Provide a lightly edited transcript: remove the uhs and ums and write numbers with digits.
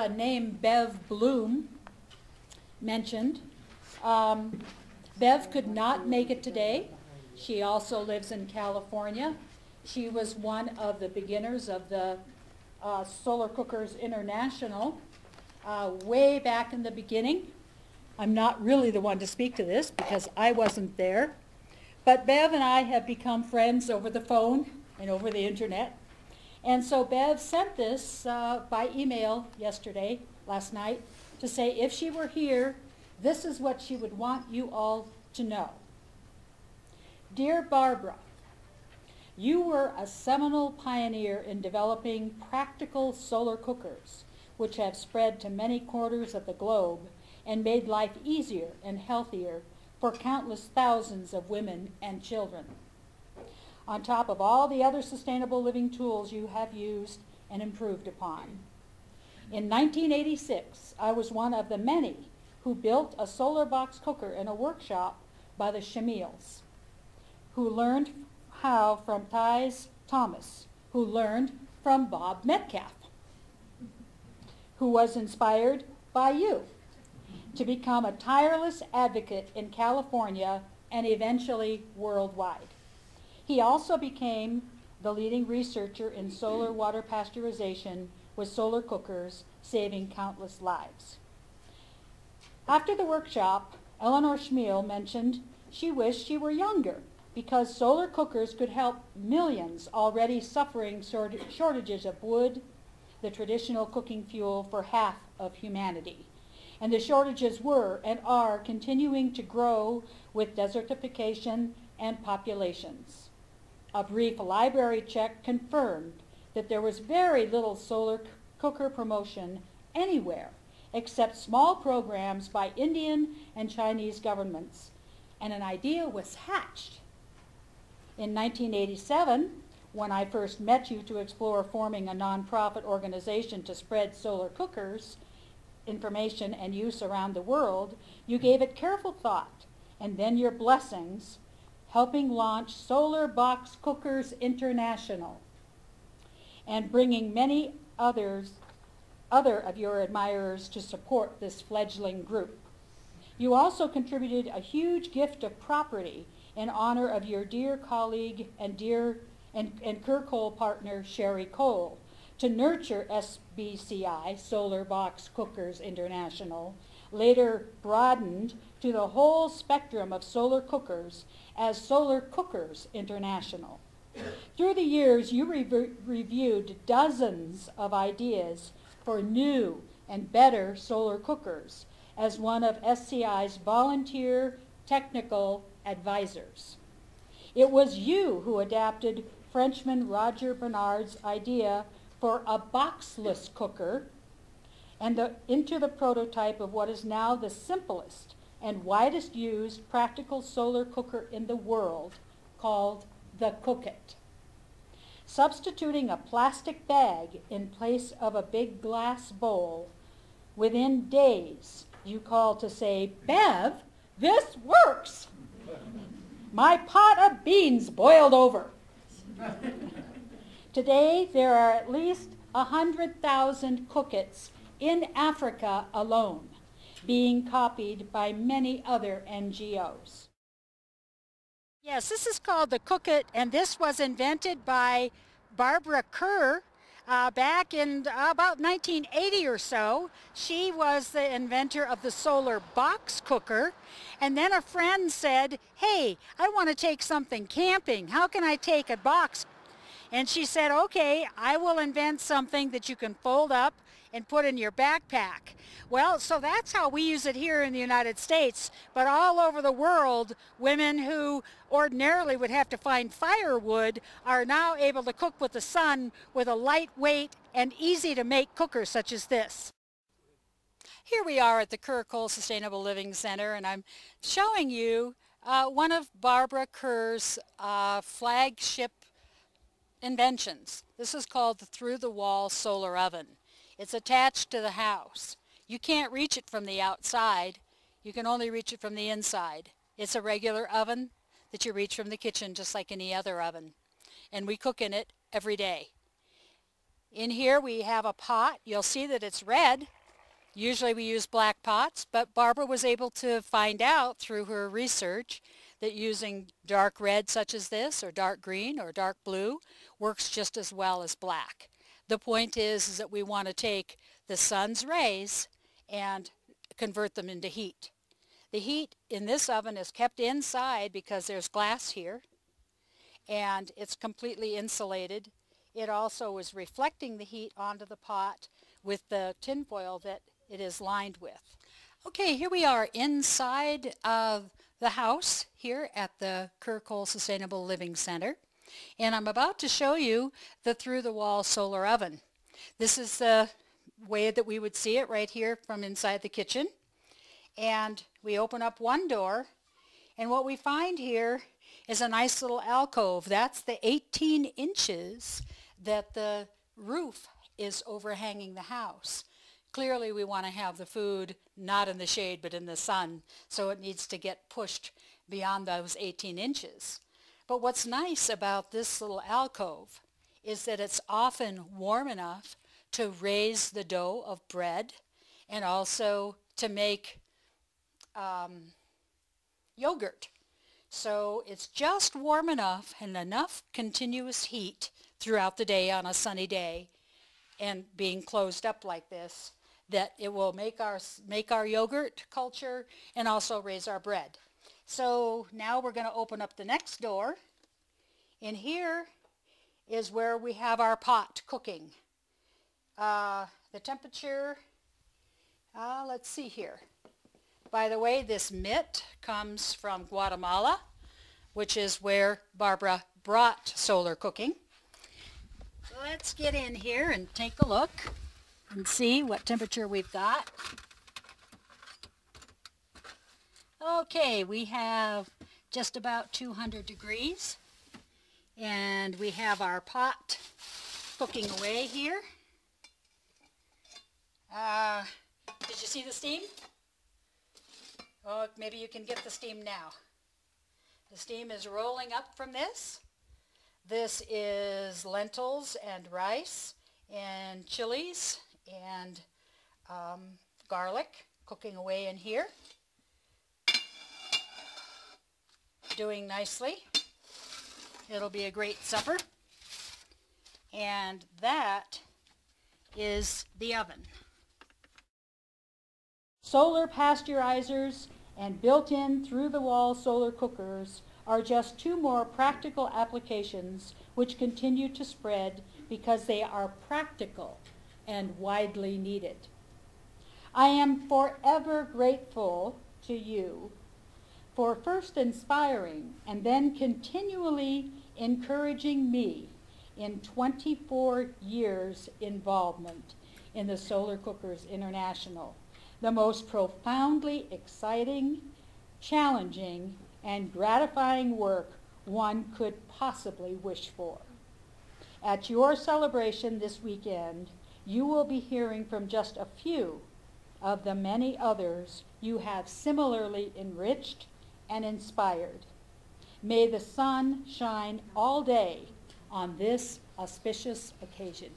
the name Bev Bloom mentioned. Bev could not make it today. She also lives in California. She was one of the beginners of the Solar Cookers International way back in the beginning. I'm not really the one to speak to this because I wasn't there. But Bev and I have become friends over the phone and over the internet. And so Bev sent this by email last night, to say if she were here, this is what she would want you all to know. Dear Barbara, you were a seminal pioneer in developing practical solar cookers, which have spread to many corners of the globe and made life easier and healthier for countless thousands of women and children. On top of all the other sustainable living tools you have used and improved upon. In 1986, I was one of the many who built a solar box cooker in a workshop by the Shamils, who learned how from Thais Thomas, who learned from Bob Metcalf, who was inspired by you to become a tireless advocate in California and eventually worldwide. He also became the leading researcher in solar water pasteurization with solar cookers, saving countless lives. After the workshop, Eleanor Schmiel mentioned she wished she were younger because solar cookers could help millions already suffering shortages of wood, the traditional cooking fuel for half of humanity. And the shortages were and are continuing to grow with desertification and populations. A brief library check confirmed that there was very little solar cooker promotion anywhere except small programs by Indian and Chinese governments, and an idea was hatched. In 1987, when I first met you to explore forming a nonprofit organization to spread solar cookers information and use around the world, you gave it careful thought, and then your blessings, helping launch Solar Box Cookers International and bringing many other of your admirers to support this fledgling group. You also contributed a huge gift of property in honor of your dear colleague and Kerr-Cole partner, Sherry Cole, to nurture SBCI, Solar Box Cookers International, later broadened to the whole spectrum of solar cookers as Solar Cookers International. Through the years, you reviewed dozens of ideas for new and better solar cookers as one of SCI's volunteer technical advisors. It was you who adapted Frenchman Roger Bernard's idea for a boxless cooker and into the prototype of what is now the simplest and widest used practical solar cooker in the world, called the Cook-It. Substituting a plastic bag in place of a big glass bowl, within days you called to say, "Bev, this works! My pot of beans boiled over." Today, there are at least 100,000 Cook-Its in Africa alone, being copied by many other NGOs. Yes, this is called the Cook-It, and this was invented by Barbara Kerr back in about 1980 or so. She was the inventor of the solar box cooker, and then a friend said, "Hey, I want to take something camping. How can I take a box?" And she said, "Okay, I will invent something that you can fold up and put in your backpack." Well, so that's how we use it here in the United States, but all over the world, women who ordinarily would have to find firewood are now able to cook with the sun with a lightweight and easy to make cooker such as this. Here we are at the Kerr-Cole Sustainable Living Center, and I'm showing you one of Barbara Kerr's flagship inventions. This is called the through-the-wall solar oven. It's attached to the house. You can't reach it from the outside. You can only reach it from the inside. It's a regular oven that you reach from the kitchen just like any other oven. And we cook in it every day. In here we have a pot. You'll see that it's red Usually we use black pots, but Barbara was able to find out through her research that using dark red such as this, or dark green, or dark blue, works just as well as black. The point is that we want to take the sun's rays and convert them into heat. The heat in this oven is kept inside because there's glass here, and it's completely insulated. It also is reflecting the heat onto the pot with the tin foil that it is lined with. Okay, here we are inside of the house here at the Kerr-Cole Sustainable Living Center, and I'm about to show you the through-the-wall solar oven. This is the way that we would see it right here from inside the kitchen, and we open up one door, and what we find here is a nice little alcove. That's the 18 inches that the roof is overhanging the house. Clearly we want to have the food not in the shade but in the sun, so it needs to get pushed beyond those 18 inches. But what's nice about this little alcove is that it's often warm enough to raise the dough of bread and also to make yogurt. So it's just warm enough and enough continuous heat throughout the day on a sunny day, and being closed up like this, that it will make our yogurt culture and also raise our bread. So now we're going to open up the next door. In here is where we have our pot cooking. The temperature, let's see here. By the way, this mitt comes from Guatemala, which is where Barbara brought solar cooking. So let's get in here and take a look and see what temperature we've got. Okay, we have just about 200 degrees, and we have our pot cooking away here. Did you see the steam? Oh, maybe you can get the steam now. The steam is rolling up from this. This is lentils and rice and chilies and garlic cooking away in here. Doing nicely. It'll be a great supper. And that is the oven. Solar pasteurizers and built-in through-the-wall solar cookers are just two more practical applications which continue to spread because they are practical and widely needed. I am forever grateful to you for first inspiring and then continually encouraging me in 24 years involvement in the Solar Cookers International, the most profoundly exciting, challenging, and gratifying work one could possibly wish for. At your celebration this weekend, you will be hearing from just a few of the many others you have similarly enriched and inspired. May the sun shine all day on this auspicious occasion.